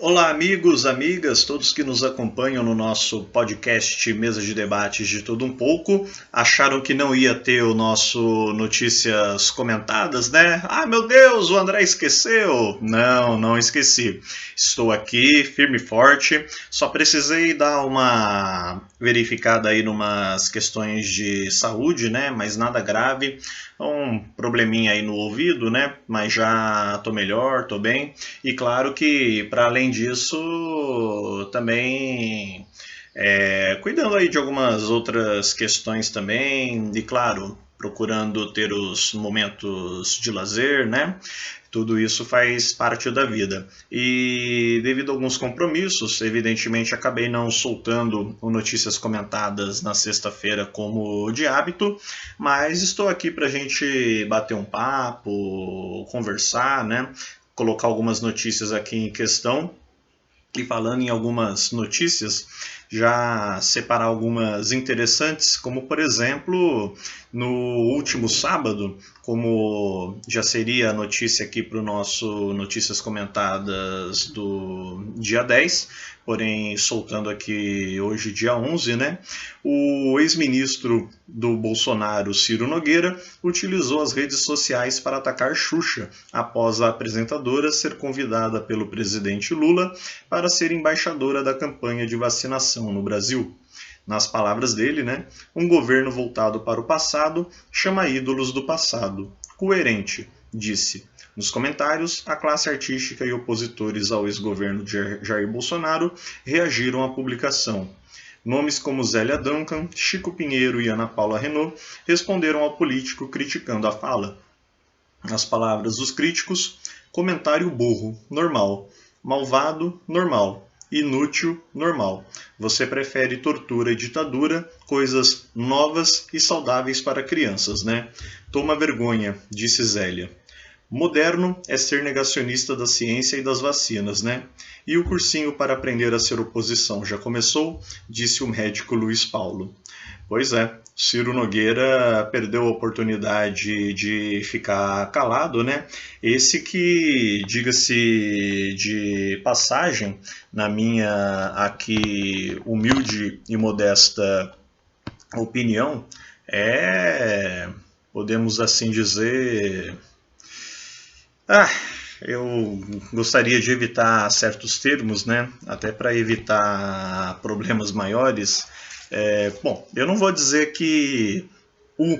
Olá, amigos, amigas, todos que nos acompanham no nosso podcast Mesa de Debates de Tudo Um Pouco. Acharam que não ia ter o nosso Notícias Comentadas, né? Ah, meu Deus, o André esqueceu! Não, não esqueci. Estou aqui, firme e forte. Só precisei dar uma verificada aí numas questões de saúde, né? Mas nada grave. Um probleminha aí no ouvido, né? Mas já tô melhor, tô bem. E claro que, para além disso, também cuidando aí de algumas outras questões também, e claro, procurando ter os momentos de lazer, né? Tudo isso faz parte da vida. E devido a alguns compromissos, evidentemente acabei não soltando o Notícias Comentadas na sexta-feira como de hábito, mas estou aqui para a gente bater um papo, conversar, né? Colocar algumas notícias aqui em questão. E falando em algumas notícias, já separar algumas interessantes, como por exemplo, no último sábado, como já seria a notícia aqui para o nosso Notícias Comentadas do dia 10, porém soltando aqui hoje dia 11, né? O ex-ministro do Bolsonaro, Ciro Nogueira, utilizou as redes sociais para atacar Xuxa, após a apresentadora ser convidada pelo presidente Lula para ser embaixadora da campanha de vacinação no Brasil. Nas palavras dele, né, um governo voltado para o passado chama ídolos do passado. Coerente, disse. Nos comentários, a classe artística e opositores ao ex-governo de Jair Bolsonaro reagiram à publicação. Nomes como Zélia Duncan, Chico Pinheiro e Ana Paula Renault responderam ao político criticando a fala. Nas palavras dos críticos, comentário burro, normal. Malvado, normal. Inútil, normal. Você prefere tortura e ditadura, coisas novas e saudáveis para crianças, né? Toma vergonha, disse Zélia. Moderno é ser negacionista da ciência e das vacinas, né? E o cursinho para aprender a ser oposição já começou? Disse o médico Luiz Paulo. Pois é, Ciro Nogueira perdeu a oportunidade de ficar calado, né? Esse que, diga-se de passagem, na minha aqui humilde e modesta opinião, podemos assim dizer, eu gostaria de evitar certos termos, né? Até para evitar problemas maiores. Bom, eu não vou dizer que o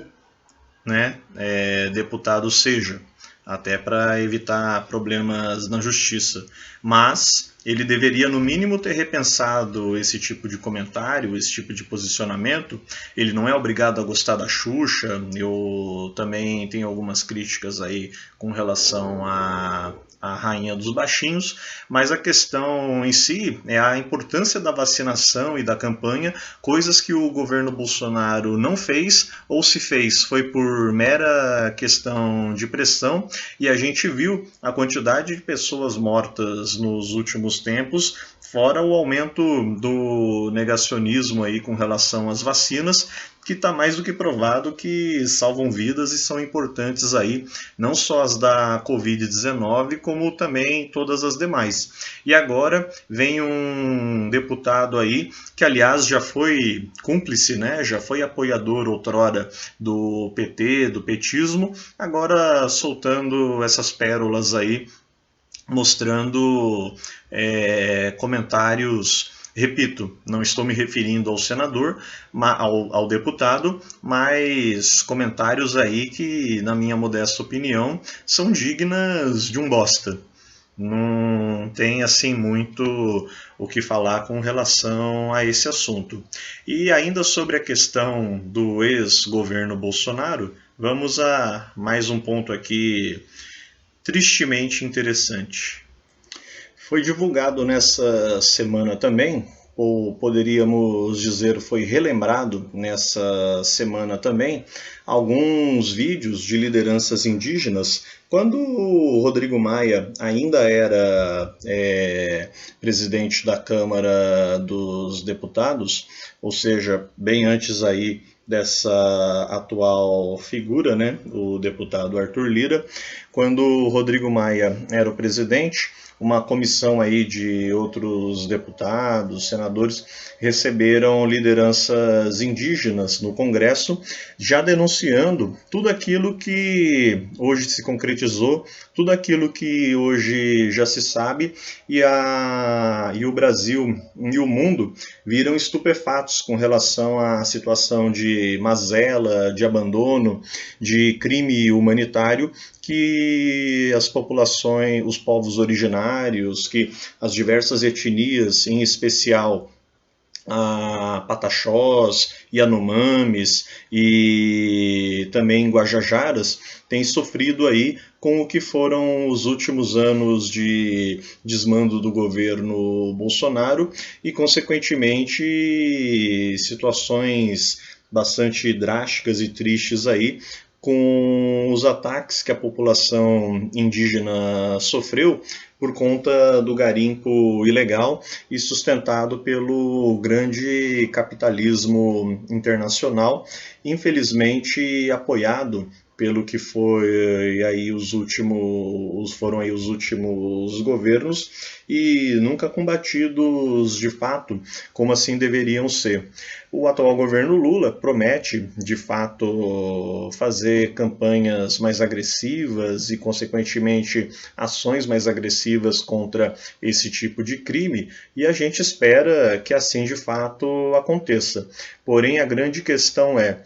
deputado seja, até para evitar problemas na justiça, mas ele deveria no mínimo ter repensado esse tipo de comentário, esse tipo de posicionamento. Ele não é obrigado a gostar da Xuxa. Eu também tenho algumas críticas aí com relação a Rainha dos Baixinhos, mas a questão em si é a importância da vacinação e da campanha, coisas que o governo Bolsonaro não fez, ou se fez foi por mera questão de pressão, e a gente viu a quantidade de pessoas mortas nos últimos tempos, fora o aumento do negacionismo aí com relação às vacinas, que está mais do que provado que salvam vidas e são importantes aí, não só as da Covid-19, como também todas as demais. E agora vem um deputado aí, que aliás já foi cúmplice, né? Já foi apoiador outrora do PT, do petismo, agora soltando essas pérolas aí, mostrando comentários. Repito, não estou me referindo ao senador, ao deputado, mas comentários aí que, na minha modesta opinião, são dignas de um bosta. Não tem assim muito o que falar com relação a esse assunto. E ainda sobre a questão do ex-governo Bolsonaro, vamos a mais um ponto aqui tristemente interessante. Foi divulgado nessa semana também, ou poderíamos dizer foi relembrado nessa semana também, alguns vídeos de lideranças indígenas, quando o Rodrigo Maia ainda era presidente da Câmara dos Deputados, ou seja, bem antes aí dessa atual figura, né, o deputado Arthur Lira. Quando o Rodrigo Maia era o presidente, uma comissão aí de outros deputados, senadores, receberam lideranças indígenas no Congresso, já denunciando tudo aquilo que hoje se concretizou, tudo aquilo que hoje já se sabe, e o Brasil e o mundo viram estupefatos com relação à situação de mazela, de abandono, de crime humanitário que as populações, os povos originários, que as diversas etnias, em especial a Pataxós, Yanomamis e também Guajajaras têm sofrido aí com o que foram os últimos anos de desmando do governo Bolsonaro e, consequentemente, situações bastante drásticas e tristes aí com os ataques que a população indígena sofreu por conta do garimpo ilegal e sustentado pelo grande capitalismo internacional, infelizmente apoiado pelo que foi aí foram aí os últimos governos e nunca combatidos de fato como assim deveriam ser. O atual governo Lula promete de fato fazer campanhas mais agressivas e consequentemente ações mais agressivas contra esse tipo de crime e a gente espera que assim de fato aconteça. Porém a grande questão é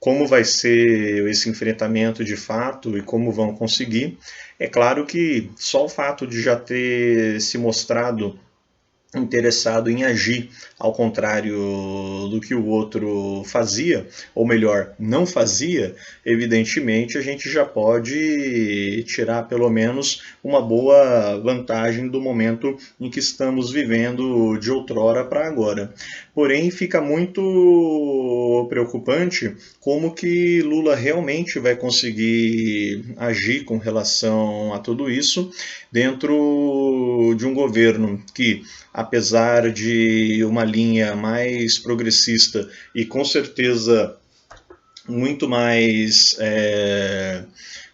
como vai ser esse enfrentamento de fato e como vão conseguir. É claro que só o fato de já ter se mostrado interessado em agir ao contrário do que o outro fazia, ou melhor, não fazia, evidentemente a gente já pode tirar pelo menos uma boa vantagem do momento em que estamos vivendo de outrora para agora. Porém, fica muito preocupante como que Lula realmente vai conseguir agir com relação a tudo isso dentro de um governo que, apesar de uma linha mais progressista e com certeza muito mais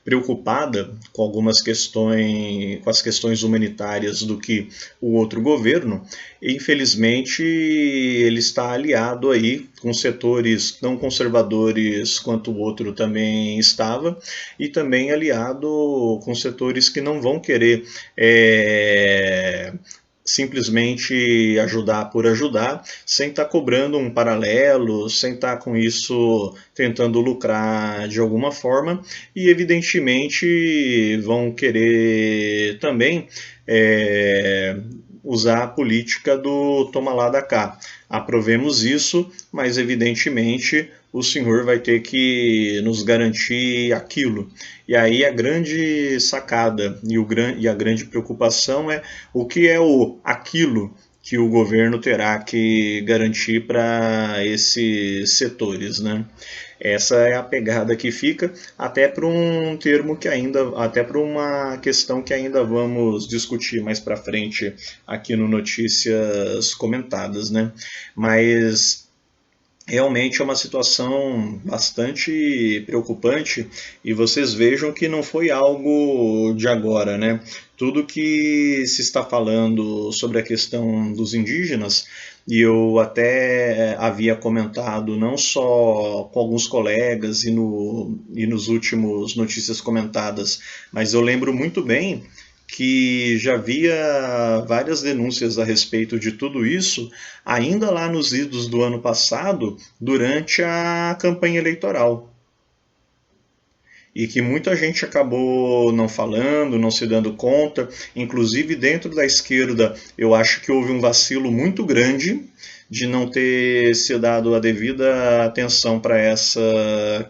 preocupada com algumas questões, com as questões humanitárias do que o outro governo, infelizmente ele está aliado aí com setores tão conservadores quanto o outro também estava, e também aliado com setores que não vão querer simplesmente ajudar por ajudar, sem estar cobrando um paralelo, sem estar com isso tentando lucrar de alguma forma, e evidentemente vão querer também usar a política do toma lá da cá. Aprovemos isso, mas evidentemente o senhor vai ter que nos garantir aquilo. E aí a grande sacada e a grande preocupação é o que é o aquilo que o governo terá que garantir para esses setores, né? Essa é a pegada que fica, até para um termo que até para uma questão que ainda vamos discutir mais para frente aqui no Notícias Comentadas, né? Mas realmente é uma situação bastante preocupante e vocês vejam que não foi algo de agora, né? Tudo que se está falando sobre a questão dos indígenas, e eu até havia comentado não só com alguns colegas e nos últimos Notícias Comentadas, mas eu lembro muito bem que já havia várias denúncias a respeito de tudo isso, ainda lá nos idos do ano passado, durante a campanha eleitoral. E que muita gente acabou não falando, não se dando conta, inclusive dentro da esquerda, eu acho que houve um vacilo muito grande de não ter se dado a devida atenção para essa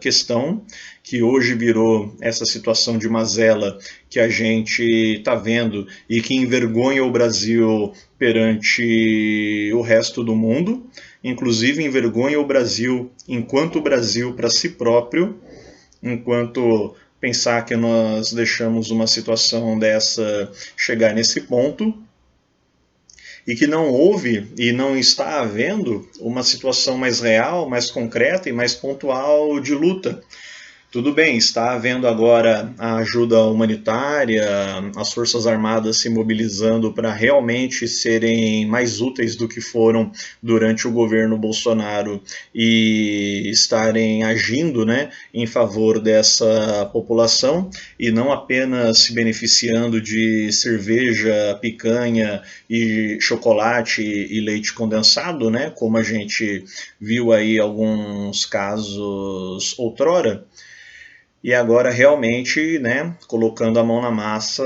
questão, que hoje virou essa situação de mazela que a gente está vendo e que envergonha o Brasil perante o resto do mundo, inclusive envergonha o Brasil enquanto Brasil para si próprio, enquanto pensar que nós deixamos uma situação dessa chegar nesse ponto, e que não houve e não está havendo uma situação mais real, mais concreta e mais pontual de luta. Tudo bem, está havendo agora a ajuda humanitária, as Forças Armadas se mobilizando para realmente serem mais úteis do que foram durante o governo Bolsonaro e estarem agindo, né, em favor dessa população e não apenas se beneficiando de cerveja, picanha e chocolate e leite condensado, né, como a gente viu aí alguns casos outrora e agora realmente, né, colocando a mão na massa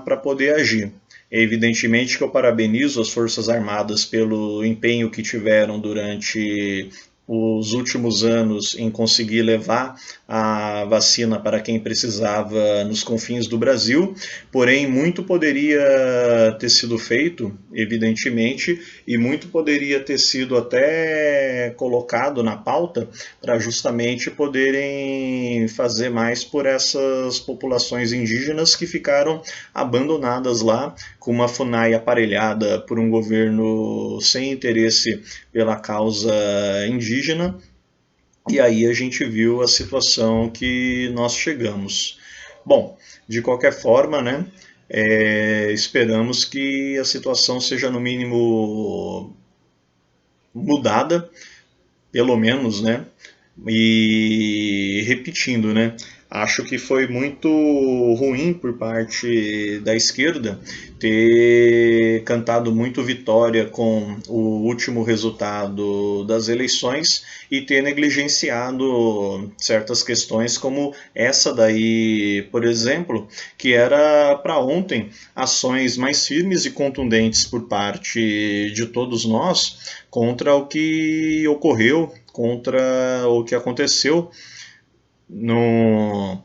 para poder agir. É evidentemente que eu parabenizo as Forças Armadas pelo empenho que tiveram durante os últimos anos em conseguir levar a vacina para quem precisava nos confins do Brasil, porém muito poderia ter sido feito, evidentemente, e muito poderia ter sido até colocado na pauta para justamente poderem fazer mais por essas populações indígenas que ficaram abandonadas lá, com uma FUNAI aparelhada por um governo sem interesse pela causa indígena. E aí a gente viu a situação que nós chegamos. Bom, de qualquer forma, né, esperamos que a situação seja no mínimo mudada, pelo menos, né, e repetindo, né? Acho que foi muito ruim por parte da esquerda ter cantado muito vitória com o último resultado das eleições e ter negligenciado certas questões como essa daí, por exemplo, que era para ontem ações mais firmes e contundentes por parte de todos nós contra o que ocorreu, contra o que aconteceu. No,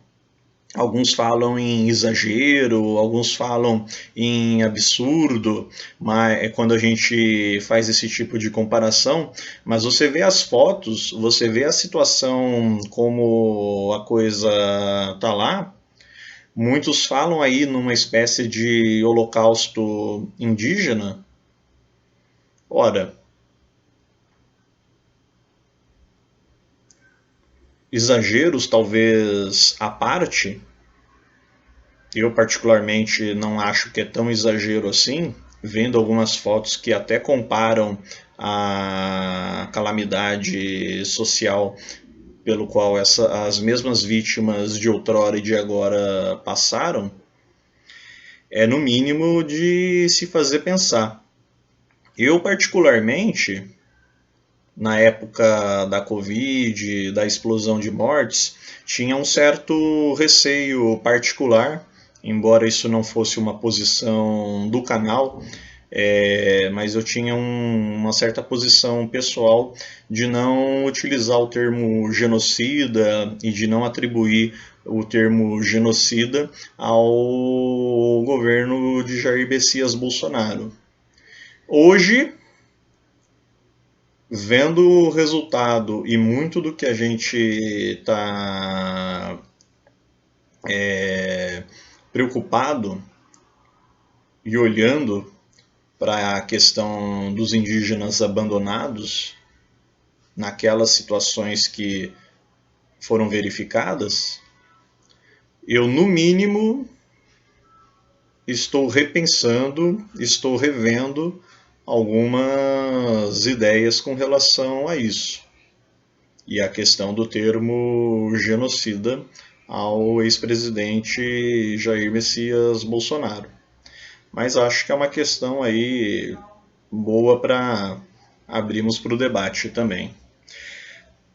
alguns falam em exagero, alguns falam em absurdo, mas é quando a gente faz esse tipo de comparação, mas você vê as fotos, você vê a situação como a coisa tá lá. Muitos falam aí numa espécie de holocausto indígena. Ora, exageros talvez à parte, eu particularmente não acho que é tão exagero assim, vendo algumas fotos que até comparam a calamidade social pelo qual as mesmas vítimas de outrora e de agora passaram, é no mínimo de se fazer pensar. Eu particularmente, na época da Covid, da explosão de mortes, tinha um certo receio particular, embora isso não fosse uma posição do canal, mas eu tinha uma certa posição pessoal de não utilizar o termo genocida e de não atribuir o termo genocida ao governo de Jair Messias Bolsonaro. Hoje, vendo o resultado e muito do que a gente está preocupado e olhando para a questão dos indígenas abandonados, naquelas situações que foram verificadas, eu, no mínimo, estou repensando, estou revendo algumas ideias com relação a isso. E a questão do termo genocida ao ex-presidente Jair Messias Bolsonaro. Mas acho que é uma questão aí boa para abrirmos para o debate também.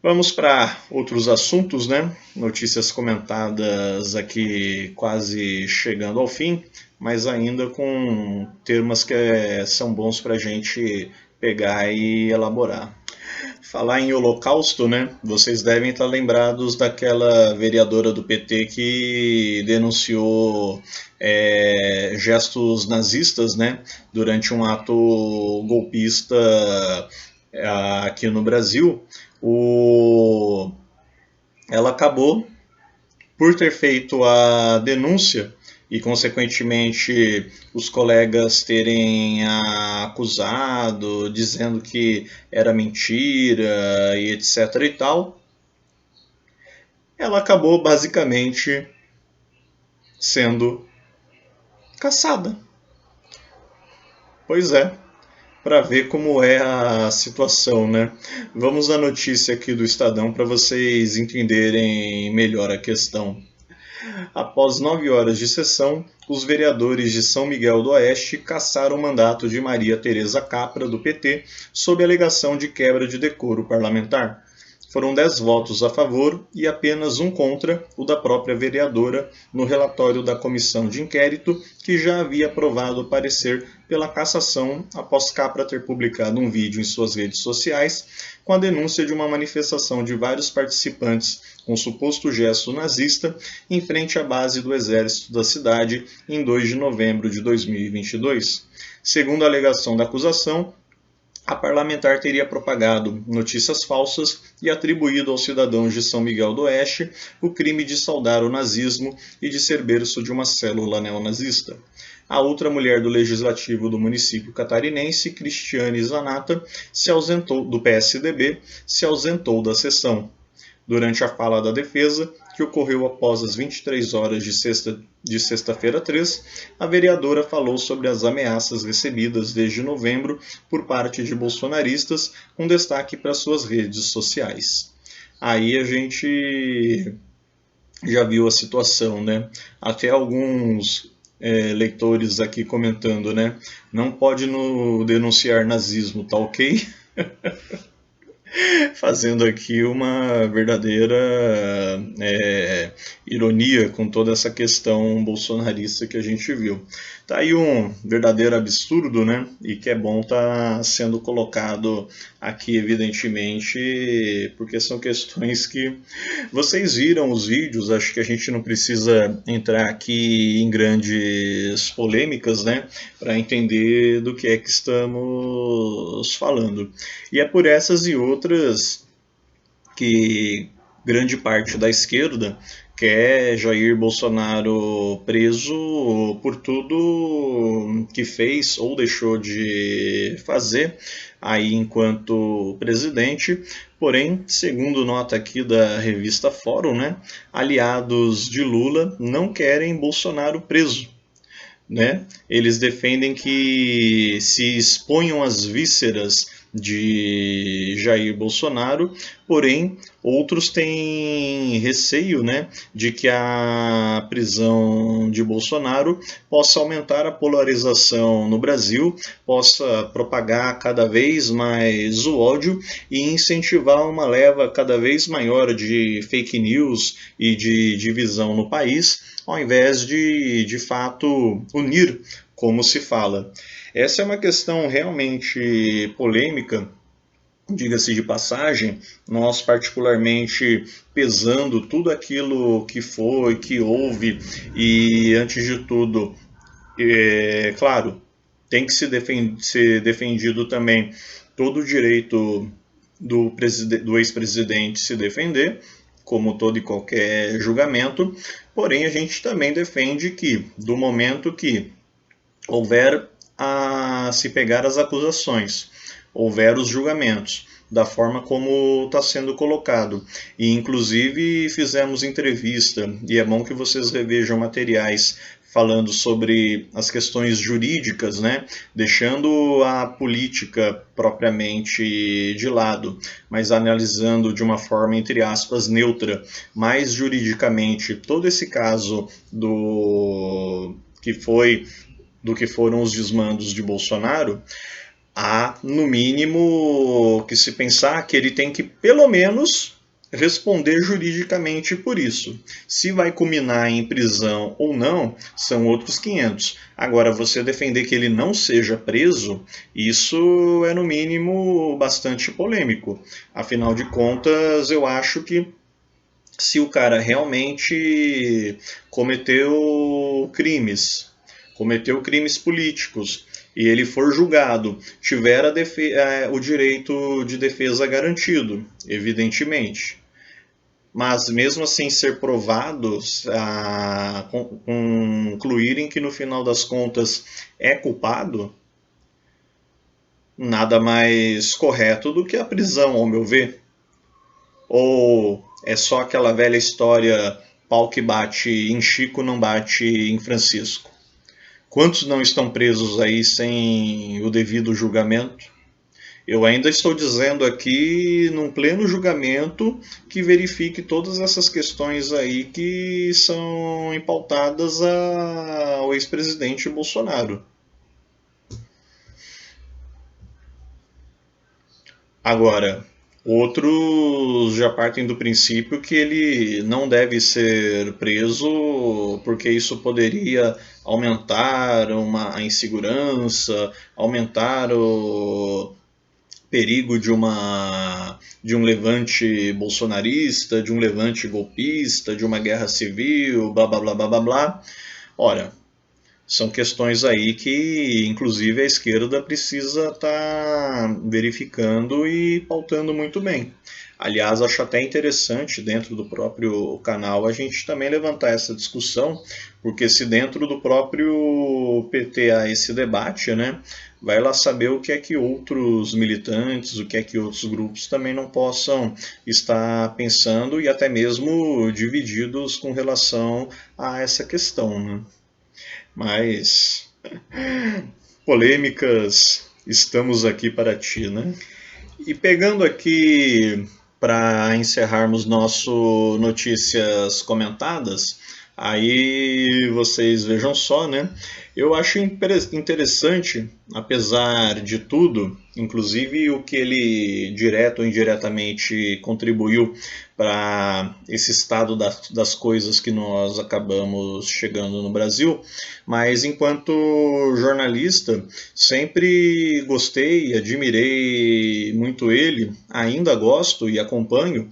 Vamos para outros assuntos, né? Notícias comentadas aqui quase chegando ao fim, mas ainda com termos que são bons para a gente pegar e elaborar. Falar em holocausto, né? Vocês devem estar lembrados daquela vereadora do PT que denunciou gestos nazistas, né? Durante um ato golpista aqui no Brasil. Ela acabou por ter feito a denúncia e, consequentemente, os colegas terem a acusado, dizendo que era mentira e etc e tal, ela acabou basicamente sendo caçada. Pois é, para ver como é a situação, né? Vamos à notícia aqui do Estadão para vocês entenderem melhor a questão. Após 9 horas de sessão, os vereadores de São Miguel do Oeste cassaram o mandato de Maria Tereza Capra, do PT, sob alegação de quebra de decoro parlamentar. Foram 10 votos a favor e apenas um contra, o da própria vereadora, no relatório da comissão de inquérito, que já havia aprovado o parecer pela cassação após Capra ter publicado um vídeo em suas redes sociais com a denúncia de uma manifestação de vários participantes com suposto gesto nazista em frente à base do exército da cidade em 2 de novembro de 2022. Segundo a alegação da acusação, a parlamentar teria propagado notícias falsas e atribuído aos cidadãos de São Miguel do Oeste o crime de saudar o nazismo e de ser berço de uma célula neonazista. A outra mulher do legislativo do município catarinense, Cristiane Zanata, do PSDB, se ausentou da sessão. Durante a fala da defesa, que ocorreu após as 23 horas de sexta-feira 3, a vereadora falou sobre as ameaças recebidas desde novembro por parte de bolsonaristas, com destaque para suas redes sociais. Aí a gente já viu a situação, né? Até alguns leitores aqui comentando, né? Não pode denunciar nazismo, tá ok? Fazendo aqui uma verdadeira ironia com toda essa questão bolsonarista que a gente viu. Tá aí um verdadeiro absurdo, né? E que é bom estar sendo colocado aqui, evidentemente, porque são questões que vocês viram os vídeos, acho que a gente não precisa entrar aqui em grandes polêmicas, né? Para entender do que é que estamos falando. E é por essas e outras que grande parte da esquerda quer Jair Bolsonaro preso por tudo que fez ou deixou de fazer aí enquanto presidente. Porém, segundo nota aqui da revista Fórum, né, aliados de Lula não querem Bolsonaro preso. Né? Eles defendem que se exponham às vísceras de Jair Bolsonaro, porém outros têm receio, né, de que a prisão de Bolsonaro possa aumentar a polarização no Brasil, possa propagar cada vez mais o ódio e incentivar uma leva cada vez maior de fake news e de divisão no país, ao invés de fato unir, como se fala. Essa é uma questão realmente polêmica, diga-se de passagem, nós particularmente pesando tudo aquilo que foi, que houve, e antes de tudo, claro, tem que ser defendido também todo o direito do ex-presidente se defender, como todo e qualquer julgamento, porém a gente também defende que, do momento que houver a se pegar as acusações, houver os julgamentos, da forma como está sendo colocado. E inclusive fizemos entrevista, e é bom que vocês revejam materiais falando sobre as questões jurídicas, né? Deixando a política propriamente de lado, mas analisando de uma forma, entre aspas, neutra, mais juridicamente, todo esse caso do que foram os desmandos de Bolsonaro, há, no mínimo, que se pensar que ele tem que, pelo menos, responder juridicamente por isso. Se vai culminar em prisão ou não, são outros 500. Agora, você defender que ele não seja preso, isso é, no mínimo, bastante polêmico. Afinal de contas, eu acho que se o cara realmente cometeu crimes políticos, e ele for julgado, tiver o direito de defesa garantido, evidentemente. Mas mesmo assim ser provados, concluírem que no final das contas é culpado, nada mais correto do que a prisão, ao meu ver. Ou é só aquela velha história, pau que bate em Chico não bate em Francisco? Quantos não estão presos aí sem o devido julgamento? Eu ainda estou dizendo aqui, num pleno julgamento, que verifique todas essas questões aí que são empautadas ao ex-presidente Bolsonaro. Agora, outros já partem do princípio que ele não deve ser preso porque isso poderia aumentar a insegurança, aumentar o perigo de um levante bolsonarista, de um levante golpista, de uma guerra civil, blá blá blá blá blá blá. Ora, são questões aí que, inclusive, a esquerda precisa estar verificando e pautando muito bem. Aliás, acho até interessante, dentro do próprio canal, a gente também levantar essa discussão, porque se dentro do próprio PT há esse debate, né, vai lá saber o que é que outros militantes, o que é que outros grupos também não possam estar pensando e até mesmo divididos com relação a essa questão, né? Mas polêmicas, estamos aqui para ti, né? E pegando aqui para encerrarmos nosso notícias comentadas, aí vocês vejam só, né? Eu acho interessante, apesar de tudo, inclusive o que ele direto ou indiretamente contribuiu para esse estado das coisas que nós acabamos chegando no Brasil, mas enquanto jornalista sempre gostei e admirei muito ele, ainda gosto e acompanho,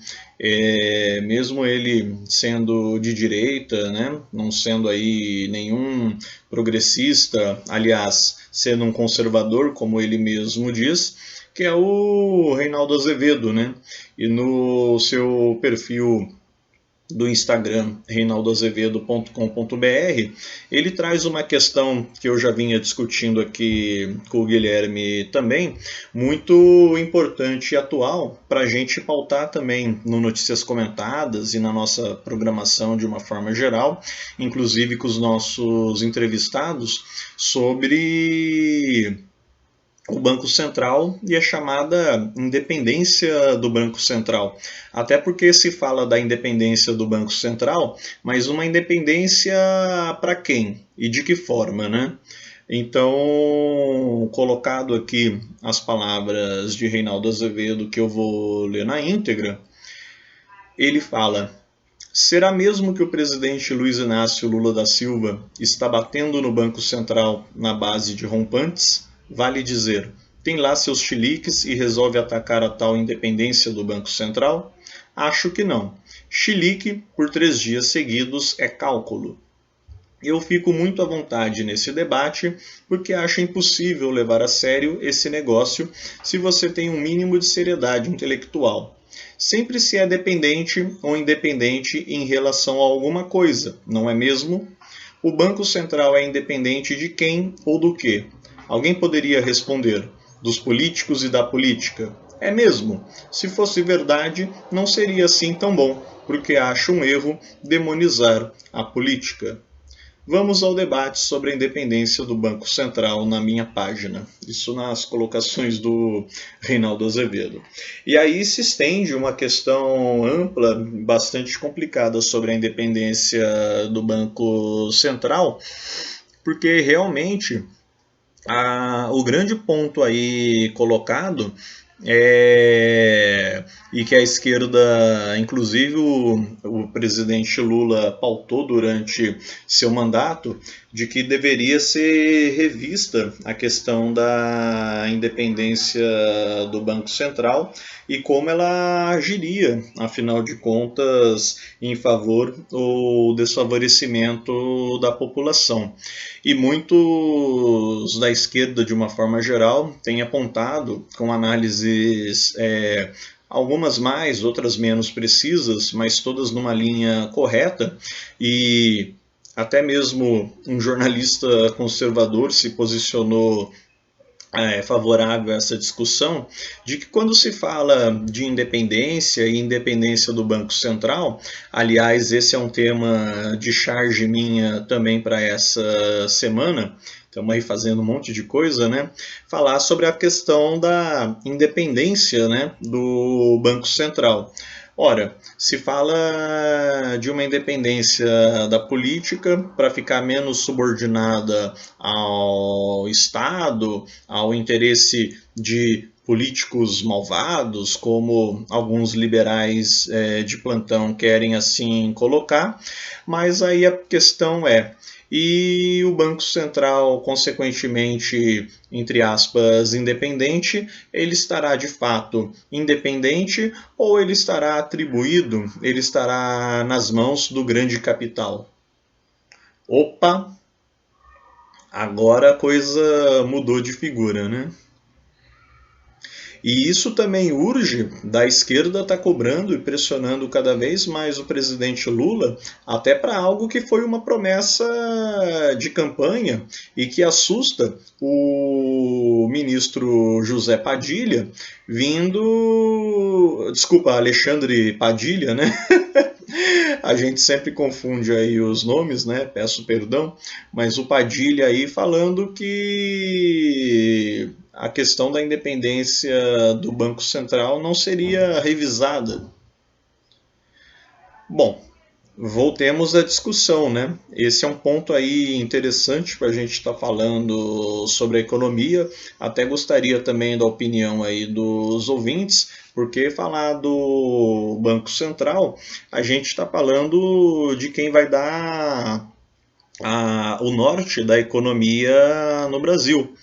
mesmo ele sendo de direita, né, não sendo aí nenhum progressista, aliás, sendo um conservador, como ele mesmo diz, que é o Reinaldo Azevedo, né? E no seu perfil do Instagram, reinaldoazevedo.com.br, ele traz uma questão que eu já vinha discutindo aqui com o Guilherme também, muito importante e atual para a gente pautar também no Notícias Comentadas e na nossa programação de uma forma geral, inclusive com os nossos entrevistados, sobre o Banco Central e a chamada independência do Banco Central. Até porque se fala da independência do Banco Central, mas uma independência para quem e de que forma, né? Então, colocado aqui as palavras de Reinaldo Azevedo, que eu vou ler na íntegra, ele fala: será mesmo que o presidente Luiz Inácio Lula da Silva está batendo no Banco Central na base de rompantes? Vale dizer, tem lá seus chiliques e resolve atacar a tal independência do Banco Central? Acho que não. Chilique por 3 dias seguidos é cálculo. Eu fico muito à vontade nesse debate porque acho impossível levar a sério esse negócio se você tem um mínimo de seriedade intelectual. Sempre se é dependente ou independente em relação a alguma coisa, não é mesmo? O Banco Central é independente de quem ou do quê? Alguém poderia responder: dos políticos e da política. É mesmo. Se fosse verdade, não seria assim tão bom, porque acho um erro demonizar a política. Vamos ao debate sobre a independência do Banco Central na minha página. Isso nas colocações do Reinaldo Azevedo. E aí se estende uma questão ampla, bastante complicada sobre a independência do Banco Central, porque realmente o grande ponto aí colocado e que a esquerda, inclusive o presidente Lula pautou durante seu mandato, de que deveria ser revista a questão da independência do Banco Central e como ela agiria, afinal de contas, em favor ou desfavorecimento da população. E muitos da esquerda, de uma forma geral, têm apontado com análises algumas mais, outras menos precisas, mas todas numa linha correta, e até mesmo um jornalista conservador se posicionou favorável a essa discussão, de que quando se fala de independência e independência do Banco Central, aliás, esse é um tema de charge minha também para essa semana, estamos aí fazendo um monte de coisa, né? Falar sobre a questão da independência, né, do Banco Central. Ora, se fala de uma independência da política para ficar menos subordinada ao Estado, ao interesse de políticos malvados, como alguns liberais de plantão querem assim colocar, mas aí a questão é, e o Banco Central, consequentemente, entre aspas, independente, ele estará de fato independente ou ele estará atribuído, ele estará nas mãos do grande capital? Opa, agora a coisa mudou de figura, né? E isso também urge da esquerda estar cobrando e pressionando cada vez mais o presidente Lula, até para algo que foi uma promessa de campanha e que assusta o ministro José Padilha, desculpa, Alexandre Padilha, né? A gente sempre confunde aí os nomes, né? Peço perdão, mas o Padilha aí falando que a questão da independência do Banco Central não seria revisada. Bom, voltemos à discussão, né? Esse é um ponto aí interessante para a gente estar falando sobre a economia. Até gostaria também da opinião aí dos ouvintes, porque falar do Banco Central, a gente está falando de quem vai dar o norte da economia no Brasil.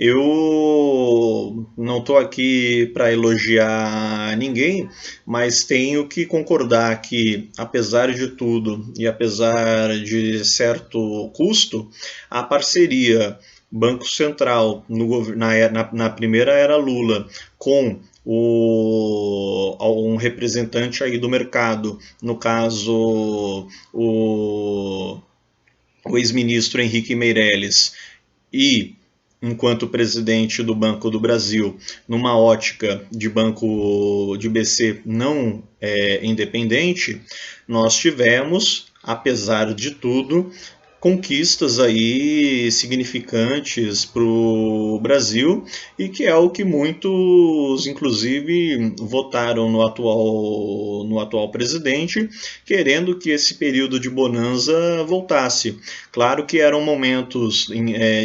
Eu não estou aqui para elogiar ninguém, mas tenho que concordar que, apesar de tudo e apesar de certo custo, a parceria Banco Central na primeira era Lula com um representante aí do mercado, no caso o ex-ministro Henrique Meirelles, e enquanto presidente do Banco do Brasil, numa ótica de banco de BC não independente, nós tivemos, apesar de tudo, conquistas aí significantes para o Brasil e que é o que muitos, inclusive, votaram no atual presidente, querendo que esse período de bonança voltasse. Claro que eram momentos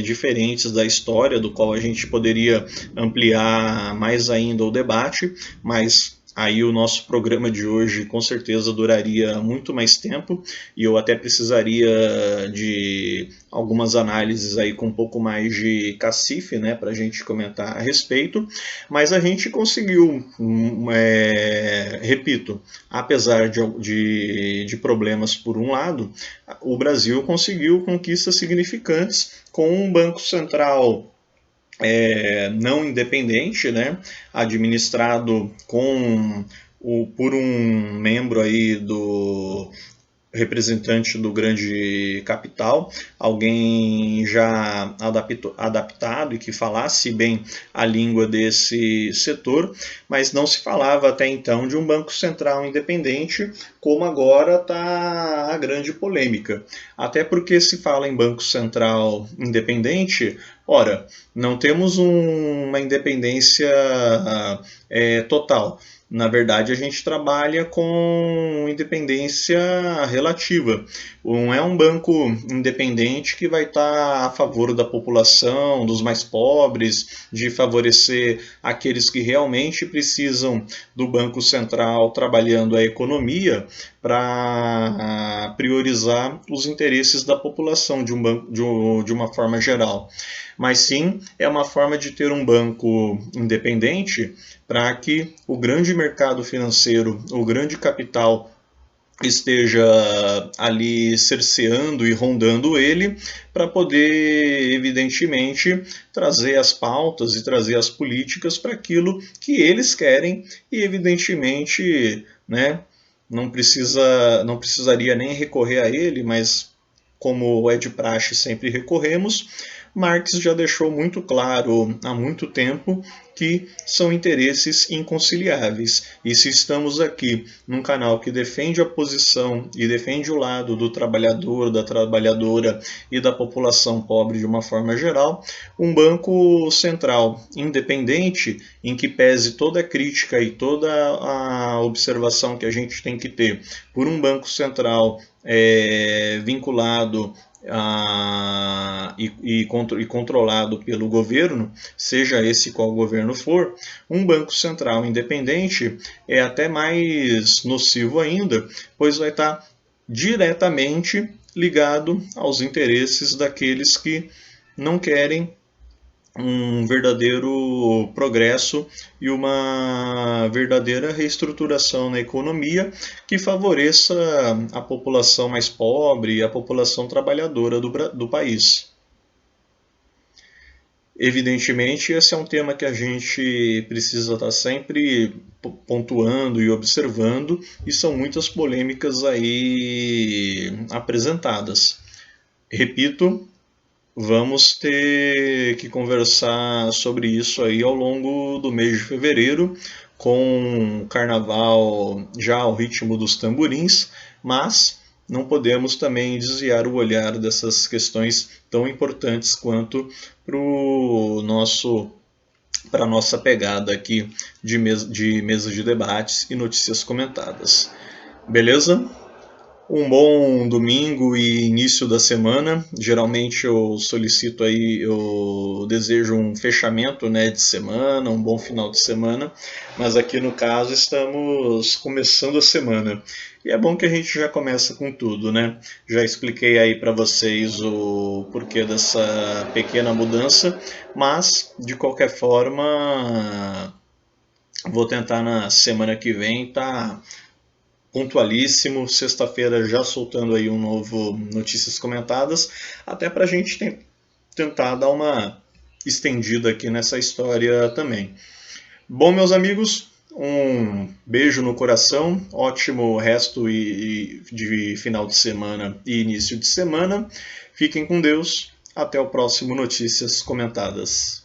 diferentes da história, do qual a gente poderia ampliar mais ainda o debate, mas aí o nosso programa de hoje com certeza duraria muito mais tempo e eu até precisaria de algumas análises aí com um pouco mais de cacife, né, para a gente comentar a respeito, mas a gente conseguiu, repito, apesar de problemas por um lado, o Brasil conseguiu conquistas significantes com um Banco Central não independente, né, administrado por um membro aí do representante do grande capital, alguém já adaptado e que falasse bem a língua desse setor, mas não se falava até então de um Banco Central independente, como agora está a grande polêmica. Até porque se fala em Banco Central independente, ora, não temos uma independência total. Na verdade, a gente trabalha com independência relativa. Não é um banco independente que vai estar a favor da população, dos mais pobres, de favorecer aqueles que realmente precisam do Banco Central trabalhando a economia para priorizar os interesses da população de uma forma geral. Mas sim, é uma forma de ter um banco independente para que o grande mercado financeiro, o grande capital esteja ali cerceando e rondando ele para poder, evidentemente, trazer as pautas e trazer as políticas para aquilo que eles querem e, evidentemente, né, não precisaria nem recorrer a ele, mas como é de praxe, sempre recorremos, Marx já deixou muito claro há muito tempo que são interesses inconciliáveis. E se estamos aqui num canal que defende a posição e defende o lado do trabalhador, da trabalhadora e da população pobre de uma forma geral, um banco central independente, em que pese toda a crítica e toda a observação que a gente tem que ter por um banco central vinculado e controlado pelo governo, seja esse qual governo for, um banco central independente é até mais nocivo ainda, pois vai estar diretamente ligado aos interesses daqueles que não querem um verdadeiro progresso e uma verdadeira reestruturação na economia que favoreça a população mais pobre e a população trabalhadora do país. Evidentemente, esse é um tema que a gente precisa estar sempre pontuando e observando, e são muitas polêmicas aí apresentadas. Repito, vamos ter que conversar sobre isso aí ao longo do mês de fevereiro, com o carnaval já ao ritmo dos tamborins, mas não podemos também desviar o olhar dessas questões tão importantes quanto para a nossa pegada aqui de mesa de debates e notícias comentadas. Beleza? Um bom domingo e início da semana. Geralmente eu solicito aí, eu desejo um fechamento, né, de semana, um bom final de semana, mas aqui no caso estamos começando a semana. E é bom que a gente já começa com tudo, né? Já expliquei aí para vocês o porquê dessa pequena mudança, mas de qualquer forma vou tentar na semana que vem pontualíssimo, sexta-feira já soltando aí um novo Notícias Comentadas, até para a gente tentar dar uma estendida aqui nessa história também. Bom, meus amigos, um beijo no coração, ótimo resto de final de semana e início de semana. Fiquem com Deus, até o próximo Notícias Comentadas.